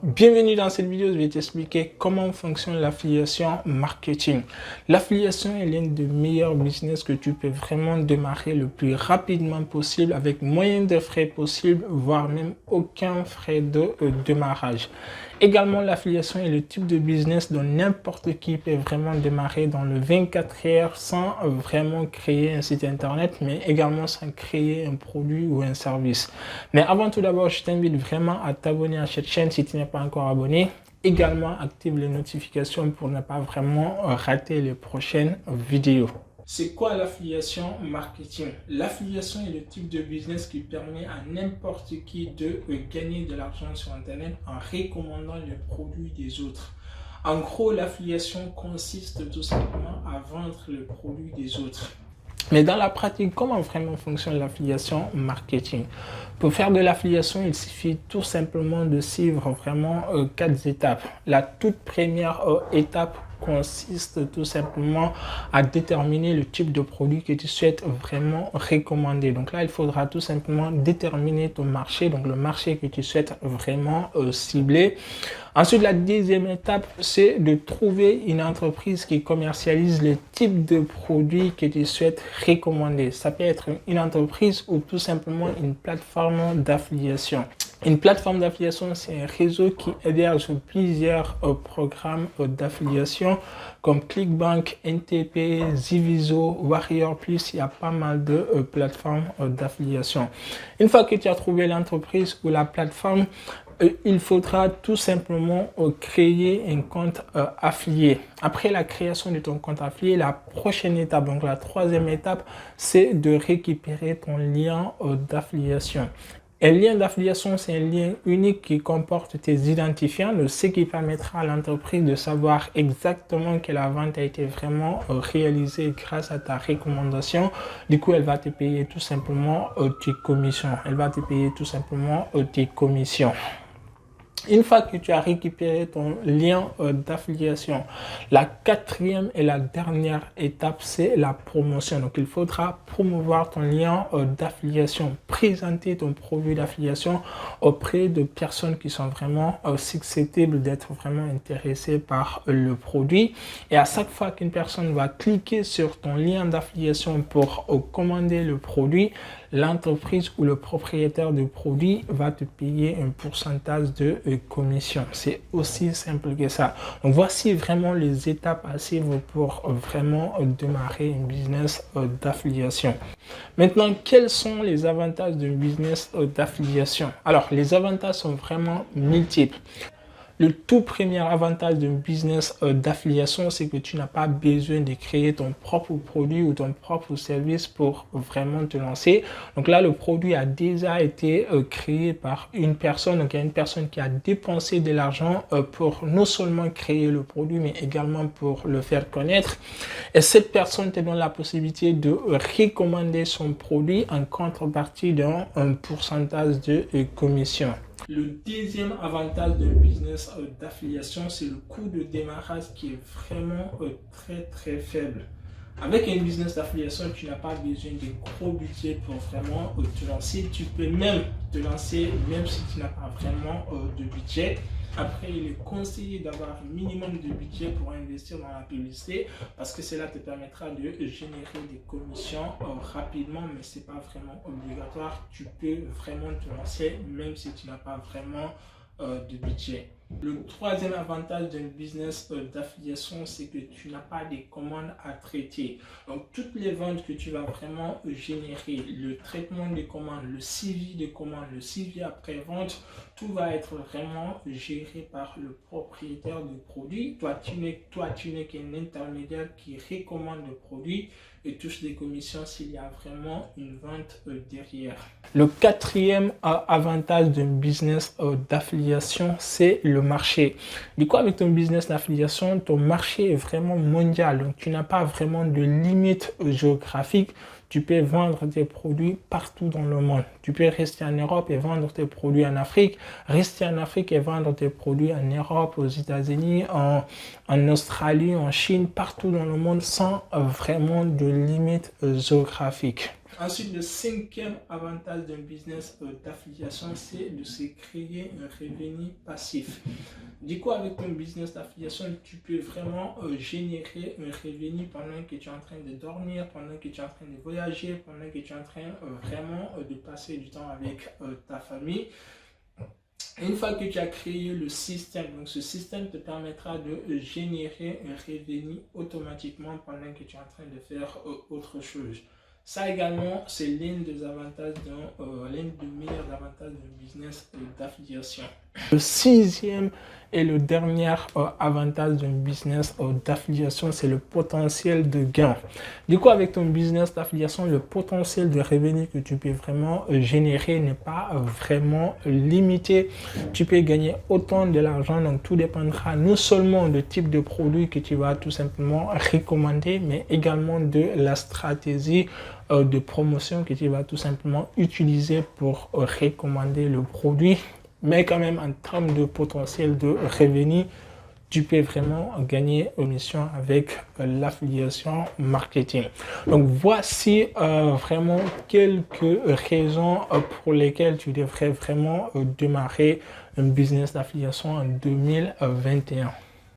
Bienvenue dans cette vidéo, je vais t'expliquer comment fonctionne l'affiliation marketing. L'affiliation est l'un des meilleurs business que tu peux vraiment démarrer le plus rapidement possible avec moyen de frais possible, voire même aucun frais de démarrage. Également, l'affiliation est le type de business dont n'importe qui peut vraiment démarrer dans le 24 heures sans vraiment créer un site internet, mais également sans créer un produit ou un service. Mais avant tout d'abord, je t'invite vraiment à t'abonner à cette chaîne si tu n'es pas encore abonné. Également, active les notifications pour ne pas vraiment rater les prochaines vidéos. C'est quoi l'affiliation marketing? L'affiliation est le type de business qui permet à n'importe qui de gagner de l'argent sur Internet en recommandant les produits des autres. En gros, l'affiliation consiste tout simplement à vendre le produit des autres. Mais dans la pratique, comment vraiment fonctionne l'affiliation marketing? Pour faire de l'affiliation, il suffit tout simplement de suivre vraiment 4 étapes. La toute première étape consiste tout simplement à déterminer le type de produit que tu souhaites vraiment recommander. Donc là, il faudra tout simplement déterminer ton marché, donc le marché que tu souhaites vraiment cibler. Ensuite, la deuxième étape, c'est de trouver une entreprise qui commercialise le type de produit que tu souhaites recommander. Ça peut être une entreprise ou tout simplement une plateforme d'affiliation. Une plateforme d'affiliation, c'est un réseau qui héberge plusieurs programmes d'affiliation comme Clickbank, NTP, Zivizo, Warrior Plus. Il y a pas mal de plateformes d'affiliation. Une fois que tu as trouvé l'entreprise ou la plateforme, il faudra tout simplement créer un compte affilié. Après la création de ton compte affilié, la prochaine étape, donc la troisième étape, c'est de récupérer ton lien d'affiliation. Un lien d'affiliation, c'est un lien unique qui comporte tes identifiants, ce qui permettra à l'entreprise de savoir exactement que la vente a été vraiment réalisée grâce à ta recommandation. Du coup, elle va te payer tout simplement tes commissions. Une fois que tu as récupéré ton lien d'affiliation, la quatrième et la dernière étape, c'est la promotion. Donc, il faudra promouvoir ton lien d'affiliation, présenter ton produit d'affiliation auprès de personnes qui sont vraiment susceptibles d'être vraiment intéressées par le produit. Et à chaque fois qu'une personne va cliquer sur ton lien d'affiliation pour commander le produit, l'entreprise ou le propriétaire du produit va te payer un pourcentage de commission. C'est aussi simple que ça. Donc, voici vraiment les étapes à suivre pour vraiment démarrer un business d'affiliation. Maintenant, quels sont les avantages d'un business d'affiliation? Alors, les avantages sont vraiment multiples. Le tout premier avantage d'un business d'affiliation, c'est que tu n'as pas besoin de créer ton propre produit ou ton propre service pour vraiment te lancer. Donc là, le produit a déjà été créé par une personne. Donc, il y a une personne qui a dépensé de l'argent pour non seulement créer le produit, mais également pour le faire connaître. Et cette personne te donne la possibilité de recommander son produit en contrepartie d'un pourcentage de commission. Le deuxième avantage d'un business d'affiliation, c'est le coût de démarrage qui est vraiment très faible. Avec un business d'affiliation, tu n'as pas besoin de gros budget pour vraiment te lancer. Tu peux même te lancer même si tu n'as pas vraiment de budget. Après, il est conseillé d'avoir un minimum de budget pour investir dans la publicité parce que cela te permettra de générer des commissions rapidement, mais ce n'est pas vraiment obligatoire. Tu peux vraiment te lancer même si tu n'as pas vraiment de budget. Le troisième avantage d'un business d'affiliation, c'est que tu n'as pas des commandes à traiter. Donc, toutes les ventes que tu vas vraiment générer, le traitement des commandes, le suivi des commandes, le suivi après-vente, tout va être vraiment géré par le propriétaire du produit. Toi, tu n'es qu'un intermédiaire qui recommande le produit et touche des commissions s'il y a vraiment une vente derrière. Le quatrième avantage d'un business d'affiliation, c'est le marché. Du coup, avec ton business d'affiliation, ton marché est vraiment mondial. Donc, tu n'as pas vraiment de limite géographique. Tu peux vendre tes produits partout dans le monde. Tu peux rester en Europe et vendre tes produits en Afrique, rester en Afrique et vendre tes produits en Europe, aux États-Unis, en Australie, en Chine, partout dans le monde sans vraiment de limite géographique. Ensuite, le cinquième avantage d'un business d'affiliation, c'est de se créer un revenu passif. Du coup, avec ton business d'affiliation, tu peux vraiment générer un revenu pendant que tu es en train de dormir, pendant que tu es en train de voyager, pendant que tu es en train vraiment de passer du temps avec ta famille. Une fois que tu as créé le système, donc ce système te permettra de générer un revenu automatiquement pendant que tu es en train de faire autre chose. Ça également, c'est l'un des avantages l'un des meilleurs avantages d'un business d'affiliation. Le sixième et le dernier avantage d'un business d'affiliation, c'est le potentiel de gain. Du coup, avec ton business d'affiliation, le potentiel de revenus que tu peux vraiment générer n'est pas vraiment limité. Tu peux gagner autant de l'argent, donc tout dépendra non seulement du type de produit que tu vas tout simplement recommander, mais également de la stratégie de promotion que tu vas tout simplement utiliser pour recommander le produit. Mais quand même, en termes de potentiel de revenus, tu peux vraiment gagner une mission avec l'affiliation marketing. Donc, voici vraiment quelques raisons pour lesquelles tu devrais vraiment démarrer un business d'affiliation en 2021.